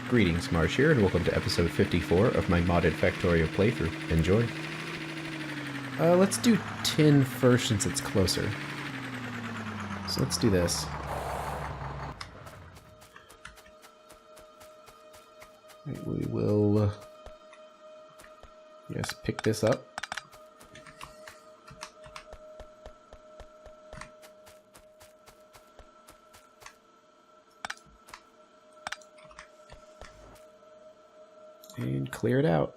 Greetings, Marsh here, and welcome to episode 54 of my modded Factorio playthrough. Enjoy. Let's do tin first since it's closer. So let's do this. Right, we will yes, pick this up. And clear it out.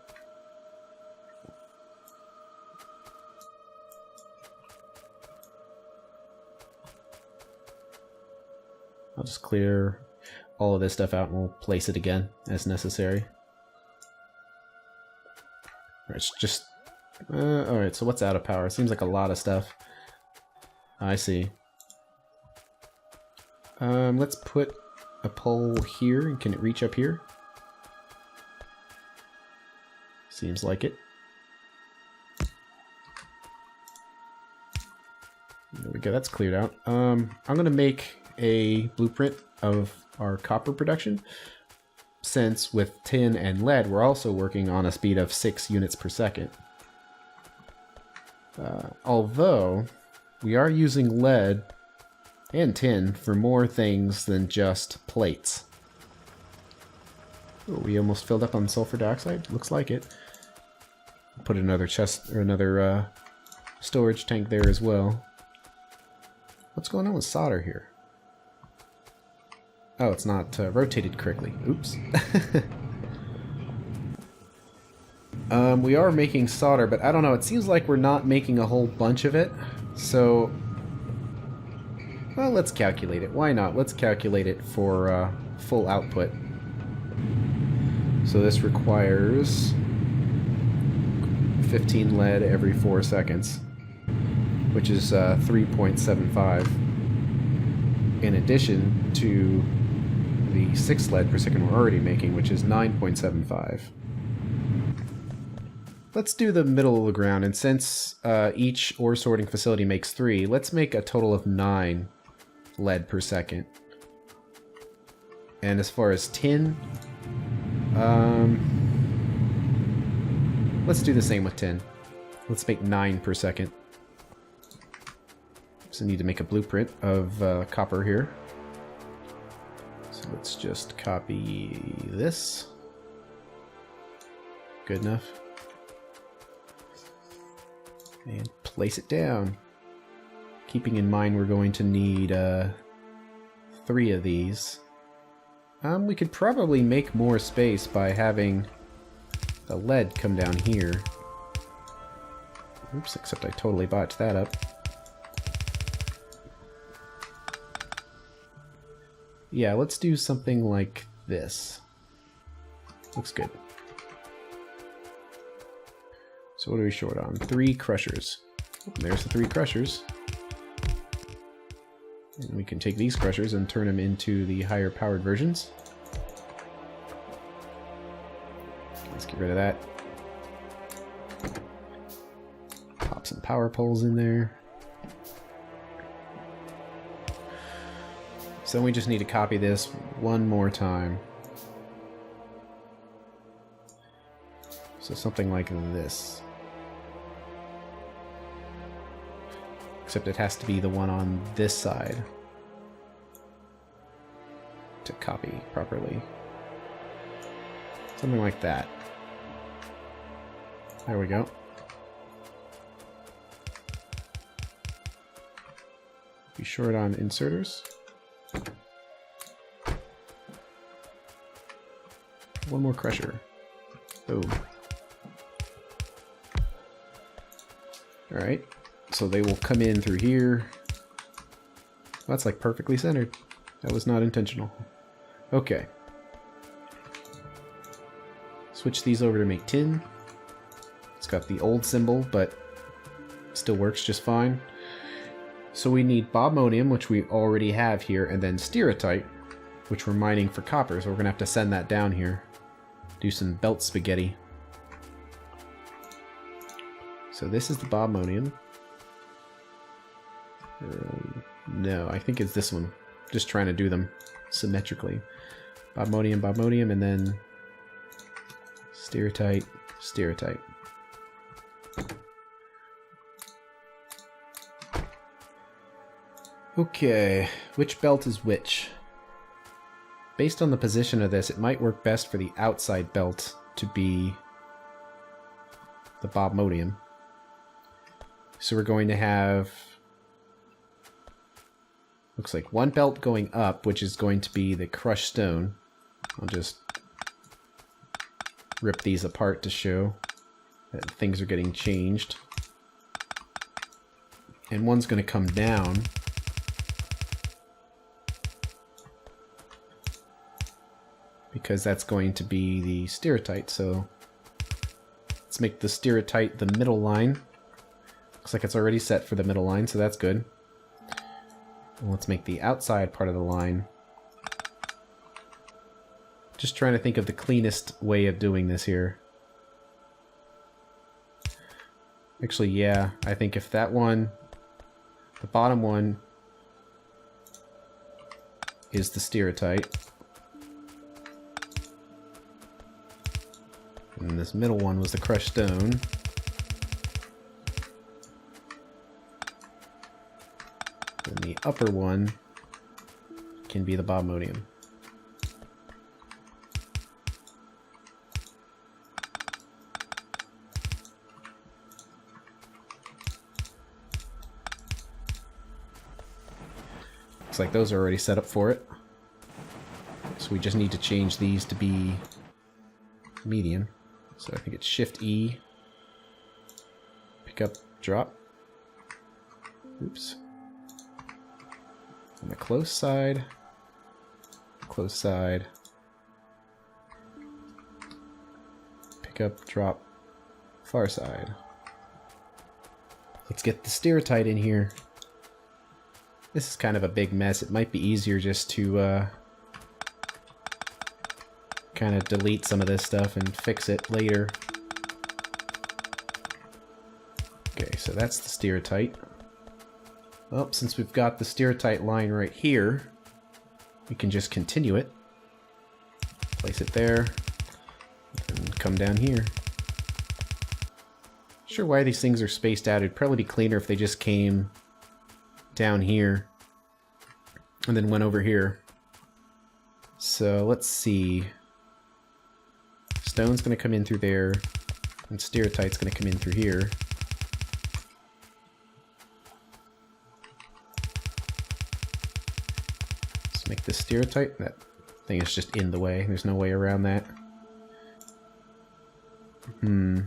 I'll just clear all of this stuff out and we'll place it again as necessary. It's just... alright, so what's out of power? Seems like a lot of stuff. I see. Let's put a pole here, and can it reach up here? Seems like it. There we go, that's cleared out. I'm gonna make a blueprint of our copper production, since with tin and lead we're also working on a speed of 6 units per second. Although we are using lead and tin for more things than just plates. Oh, we almost filled up on sulfur dioxide. Looks like it. Put another chest or another storage tank there as well. What's going on with solder here? Oh, it's not rotated correctly. Oops. We are making solder, but I don't know. It seems like we're not making a whole bunch of it. So, well, let's calculate it. Why not? Let's calculate it for full output. So this requires 15 lead every 4 seconds, which is 3.75. In addition to the 6 lead per second we're already making, which is 9.75. Let's do the middle of the ground, and since each ore sorting facility makes 3, let's make a total of 9 lead per second. And as far as tin, let's do the same with tin. Let's make 9 per second. So I need to make a blueprint of copper here. So let's just copy this. Good enough. And place it down. Keeping in mind we're going to need 3 of these. We could probably make more space by having the lead come down here. Oops, except I totally botched that up. Yeah, let's do something like this. Looks good. So what are we short on? 3 crushers. Oh, there's the 3 crushers. And we can take these crushers and turn them into the higher powered versions. Let's get rid of that. Pop some power poles in there. So we just need to copy this one more time. So something like this. Except it has to be the one on this side to copy properly. Something like that. There we go. Be short on inserters. One more crusher. Boom. Alright. So they will come in through here. That's like perfectly centered. That was not intentional. Okay. Switch these over to make tin. It's got the old symbol, but still works just fine. So we need bobmonium, which we already have here, and then stereotype, which we're mining for copper, so we're going to have to send that down here. Do some belt spaghetti. So this is the bobmonium. No, I think it's this one. Just trying to do them symmetrically. Bobmodium, and then stereotype, stereotype. Okay, which belt is which? Based on the position of this, it might work best for the outside belt to be the Bobmodium. So we're going to have, looks like one belt going up, which is going to be the crushed stone. I'll just rip these apart to show that things are getting changed. And one's going to come down. Because that's going to be the stereotype, so let's make the stereotype the middle line. Looks like it's already set for the middle line, so that's good. And let's make the outside part of the line. Just trying to think of the cleanest way of doing this here. Actually, yeah, I think if that one, the bottom one, is the stereotype, and this middle one was the crushed stone, and the upper one can be the Bobmodium. Looks like those are already set up for it. So we just need to change these to be medium. So I think it's Shift E. Pick up, drop. Oops. On the close side. Close side. Pick up, drop. Far side. Let's get the stereotype in here. This is kind of a big mess. It might be easier just to kind of delete some of this stuff and fix it later. Okay, so that's the stereotype. Well, since we've got the stereotype line right here, we can just continue it. Place it there, and come down here. Not sure why these things are spaced out. It'd probably be cleaner if they just came down here and then went over here. So let's see. Stone's going to come in through there, and stereotype's going to come in through here. Let's make this stereotype. That thing is just in the way. There's no way around that. Yeah,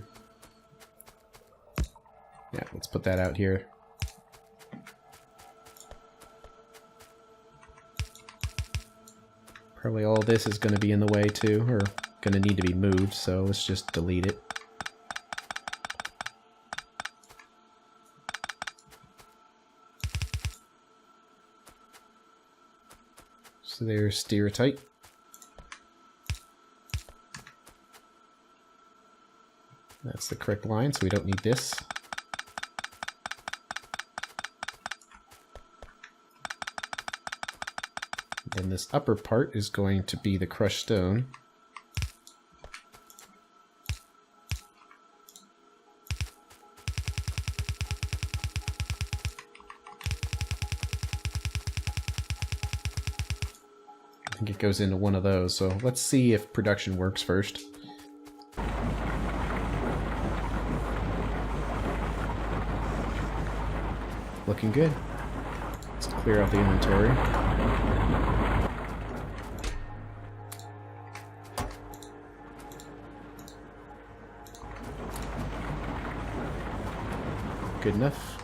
let's put that out here. Probably all this is going to be in the way too, or going to need to be moved, so let's just delete it. So there's stereotype. That's the correct line, so we don't need this. Then this upper part is going to be the crushed stone. I think it goes into one of those, so let's see if production works first. Looking good. Let's clear out the inventory. Good enough.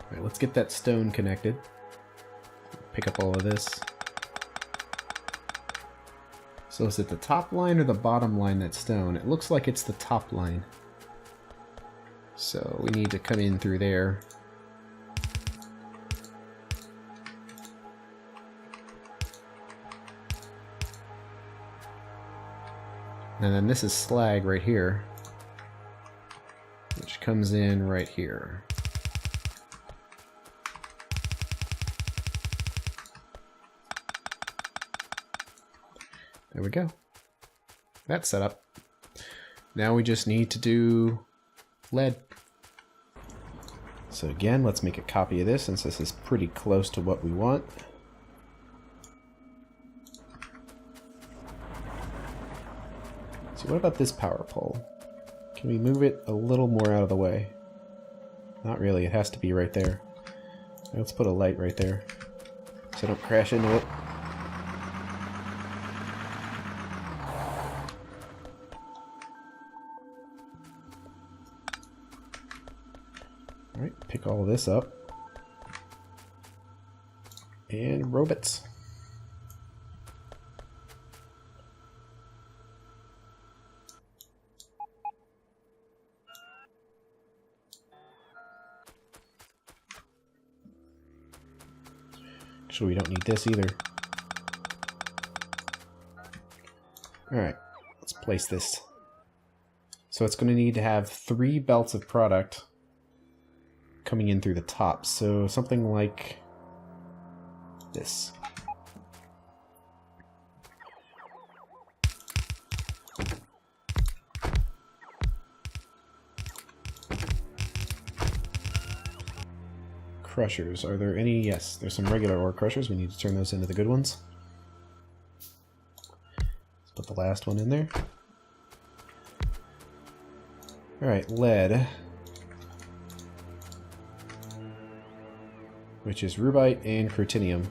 Alright, let's get that stone connected. Pick up all of this. So is it the top line or the bottom line that's stone? It looks like it's the top line. So we need to come in through there. And then this is slag right here, which comes in right here. There we go. That's set up. Now we just need to do lead. So again, let's make a copy of this since this is pretty close to what we want. So what about this power pole? Can we move it a little more out of the way? Not really, it has to be right there. Let's put a light right there so I don't crash into it. Alright, pick all this up. And robots. Actually, we don't need this either. Alright, let's place this. So it's going to need to have 3 belts of product coming in through the top. So something like this. Crushers. Are there any? Yes, there's some regular ore crushers. We need to turn those into the good ones. Let's put the last one in there. Alright, lead. Which is rubite and crucinium.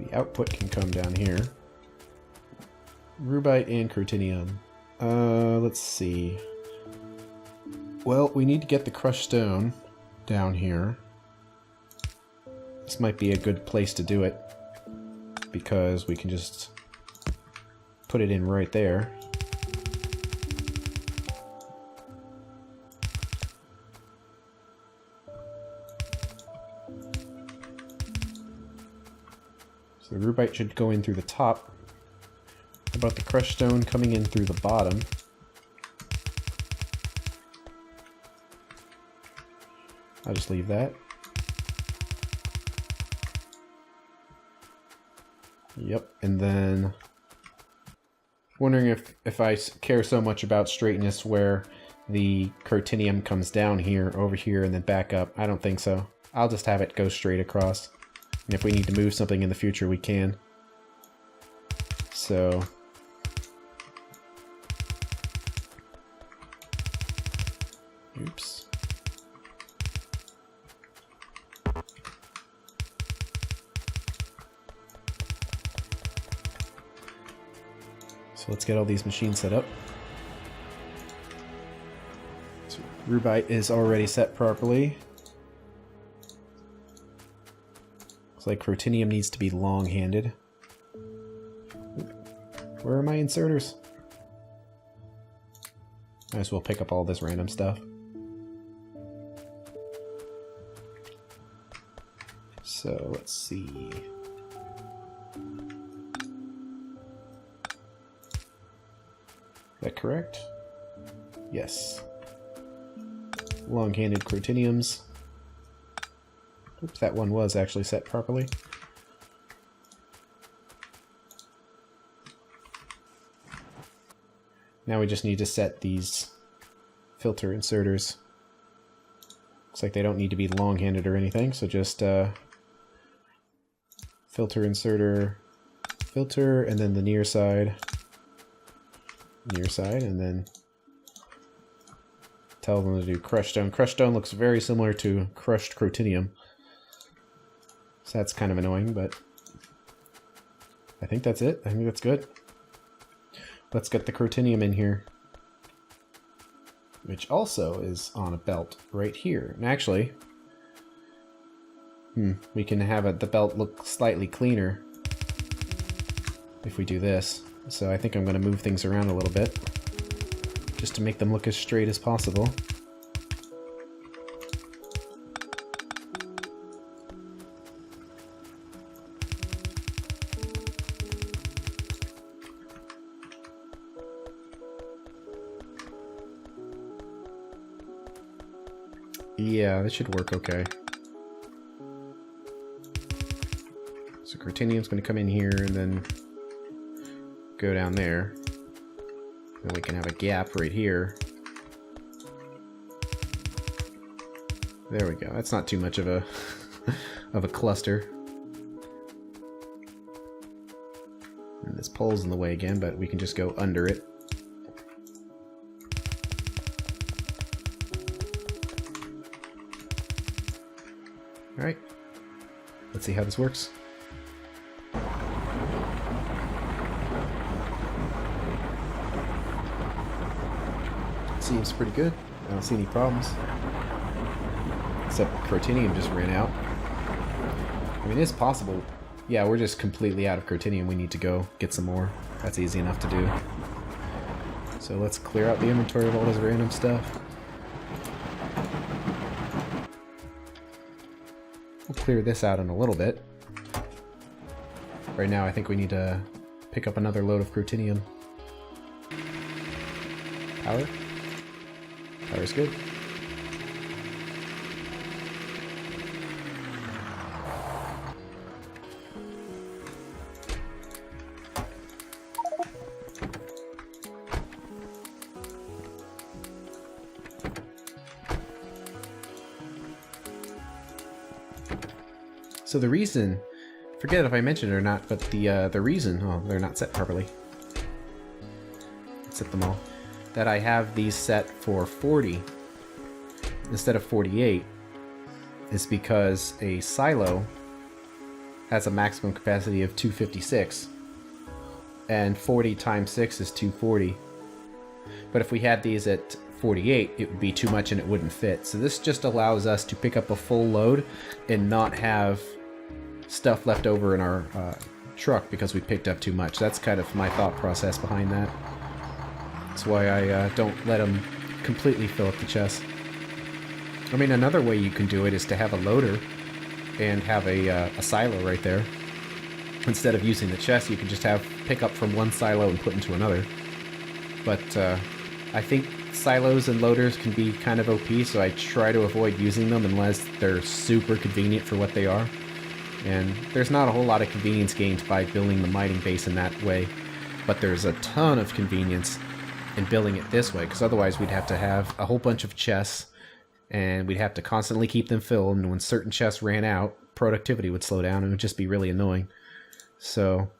The output can come down here. Rubite and crucinium. Let's see. Well, we need to get the crushed stone down here. This might be a good place to do it, because we can just put it in right there. So the rubite should go in through the top. How about the crushed stone coming in through the bottom? I'll just leave that. Yep, and then wondering if I care so much about straightness where the crucinium comes down here, over here, and then back up. I don't think so. I'll just have it go straight across. And if we need to move something in the future, we can. So oops. So let's get all these machines set up. So rubite is already set properly. Looks like crucinium needs to be long-handed. Where are my inserters? Might as well pick up all this random stuff. So let's see. Is that correct? Yes. Long-handed cruciniums. Oops, that one was actually set properly. Now we just need to set these filter inserters. Looks like they don't need to be long-handed or anything, so just filter inserter, filter, and then the near side, and then tell them to do crushed stone. Crushed stone looks very similar to crushed crucinium, so that's kind of annoying, but I think that's it. I think that's good. Let's get the crucinium in here, which also is on a belt right here. And actually, we can have the belt look slightly cleaner if we do this. So I think I'm going to move things around a little bit just to make them look as straight as possible. Yeah, that should work okay. So Critinium's going to come in here and then go down there. Then we can have a gap right here. There we go. That's not too much of a of a cluster. And this pole's in the way again, but we can just go under it. Alright. Let's see how this works. Seems pretty good. I don't see any problems. Except Crotinium just ran out. I mean, it's possible. Yeah, we're just completely out of Crotinium. We need to go get some more. That's easy enough to do. So let's clear out the inventory of all this random stuff. We'll clear this out in a little bit. Right now, I think we need to pick up another load of Crotinium. Power? Power's good. So the reason, forget if I mentioned it or not, but the reason, oh, they're not set properly. Let's set them all. That I have these set for 40 instead of 48 is because a silo has a maximum capacity of 256, and 40 times 6 is 240. But if we had these at 48, it would be too much and it wouldn't fit. So this just allows us to pick up a full load and not have stuff left over in our truck because we picked up too much. That's kind of my thought process behind that. That's why I don't let them completely fill up the chest. I mean, another way you can do it is to have a loader and have a silo right there. Instead of using the chest, you can just have pick up from one silo and put into another. But I think silos and loaders can be kind of OP, so I try to avoid using them unless they're super convenient for what they are. And there's not a whole lot of convenience gained by building the mining base in that way, but there's a ton of convenience in building it this way, because otherwise we'd have to have a whole bunch of chests, and we'd have to constantly keep them filled, and when certain chests ran out, productivity would slow down, and it would just be really annoying. So,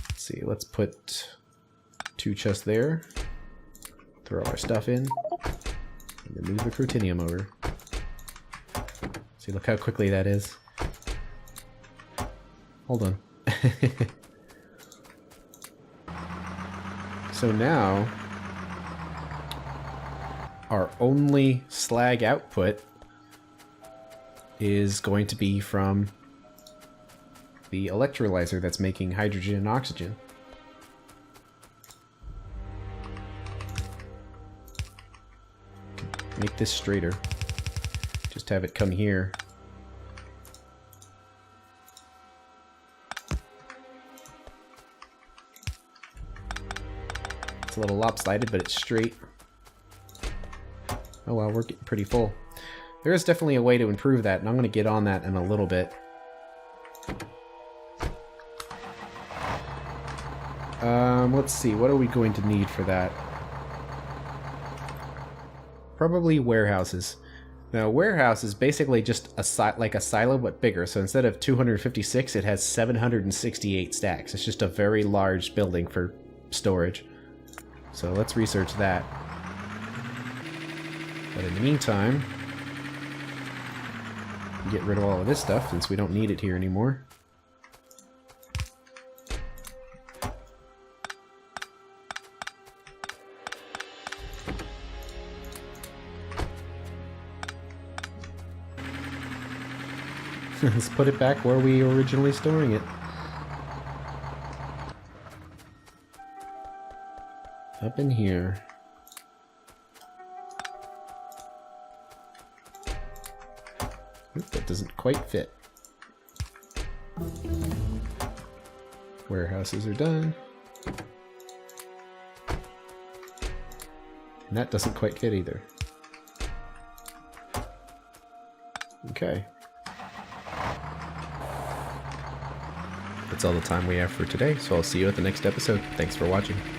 let's see, let's put 2 chests there, throw our stuff in, and then move the Crotinium over. See, look how quickly that is. Hold on. So now, our only slag output is going to be from the electrolyzer that's making hydrogen and oxygen. Make this straighter. Just have it come here. It's a little lopsided, but it's straight. Oh wow, we're getting pretty full. There is definitely a way to improve that, and I'm going to get on that in a little bit. Let's see, what are we going to need for that? Probably warehouses. Now, a warehouse is basically just like a silo, but bigger. So instead of 256, it has 768 stacks. It's just a very large building for storage. So let's research that. But in the meantime, get rid of all of this stuff since we don't need it here anymore. Let's put it back where we were originally storing it. Up in here. Oop, that doesn't quite fit. Warehouses are done. And that doesn't quite fit either. That's all the time we have for today, so I'll see you at the next episode. Thanks for watching.